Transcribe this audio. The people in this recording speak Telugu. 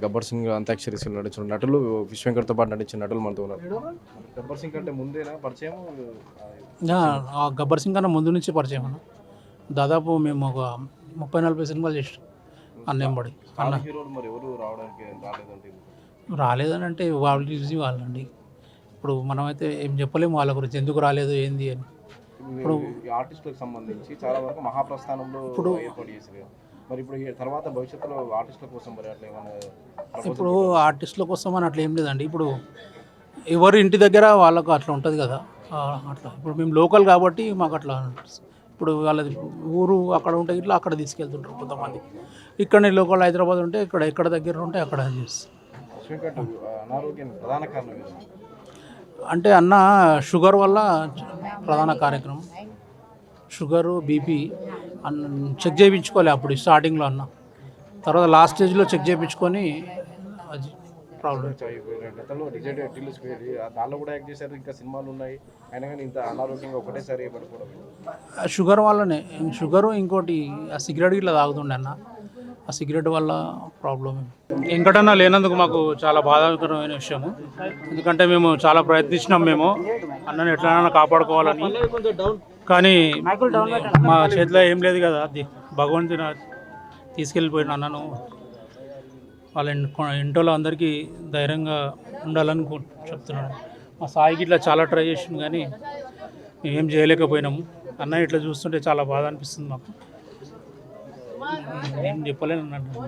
గబ్బర్ సింగ్ అంత్యాక్షరి నటించిన నటులు విశ్వ వెంకట్తో పాటు నటించిన నటులు మనతో ఉన్నారు. గబ్బర్ సింగ్ కంటే ముందేనా పరిచయం? గబ్బర్ సింగ్ కన్నా ముందు నుంచి పరిచయం అన్న. దాదాపు మేము ఒక 30-40 సినిమాలు చేసాం అన్నేంబడి అన్న. హీరోలు మరి ఎవరు రావడానికి రాలేదంటే రాలేదని అంటే వాళ్ళు బిజీ వాళ్ళండి. ఇప్పుడు మనమైతే ఏం చెప్పలేము వాళ్ళ గురించి ఎందుకు రాలేదు ఏంది అని. ఇప్పుడు ఆర్టిస్టులకు సంబంధించి చాలా వరకు మహాప్రస్థానంలో ఇప్పుడు ఏర్పాటు చేశారు. మరి ఇప్పుడు తర్వాత భవిష్యత్తులో ఆర్టిస్టుల కోసం మరి అట్లా ఏమైనా ఇప్పుడు ఆర్టిస్టుల కోసం అని అట్లా ఏం లేదండి. ఇప్పుడు ఎవరి ఇంటి దగ్గర వాళ్ళకు అట్లా ఉంటుంది కదా అట్లా. ఇప్పుడు మేము లోకల్ కాబట్టి మాకు అట్లా ఇప్పుడు వాళ్ళది ఊరు అక్కడ ఉంటే ఇట్లా అక్కడ తీసుకెళ్తుంటారు కొంతమంది. ఇక్కడనే లోకల్ హైదరాబాద్ ఉంటే ఎక్కడ దగ్గర ఉంటే అక్కడ చేస్తాం. అనారోగ్యం ప్రధాన కారణం అంటే అన్న షుగర్ వల్ల ప్రధాన కార్యక్రమం. షుగరు బీపీ చెక్ చేయించుకోలే అప్పుడు స్టార్టింగ్లో అన్న. తర్వాత లాస్ట్ స్టేజ్లో చెక్ చేయించుకొని అది ప్రాబ్లం. గతంలో దానిలో కూడా యాక్ట్ చేశారు, ఇంకా సినిమాలు ఉన్నాయి, అయినా కానీ ఇంత అనారోగ్యంగా ఒకటేసారి పడిపోవడం షుగర్ వల్లనే. షుగరు ఇంకోటి ఆ సిగరెట్ ఇట్లా తాగుతుండే అన్న. ఆ సిగరెట్ వల్ల ప్రాబ్లం. వెంకటన్న లేనందుకు మాకు చాలా బాధాకరమైన విషయము. ఎందుకంటే మేము చాలా ప్రయత్నించినాం మేము అన్నని ఎట్లైనా కాపాడుకోవాలని. కానీ మా చేతిలో ఏం లేదు కదా, అది భగవంతుని తీసుకెళ్ళిపోయిన అన్నను. వాళ్ళ ఇంట్లో అందరికీ ధైర్యంగా ఉండాలని చెప్తున్నాను. మా సాయికి ఇట్లా చాలా ట్రై చేసింది కానీ మేమేం చేయలేకపోయినాము. అన్న ఇట్లా చూస్తుంటే చాలా బాధ అనిపిస్తుంది మాకు. ఏం చెప్పలేను అన్నట్టు.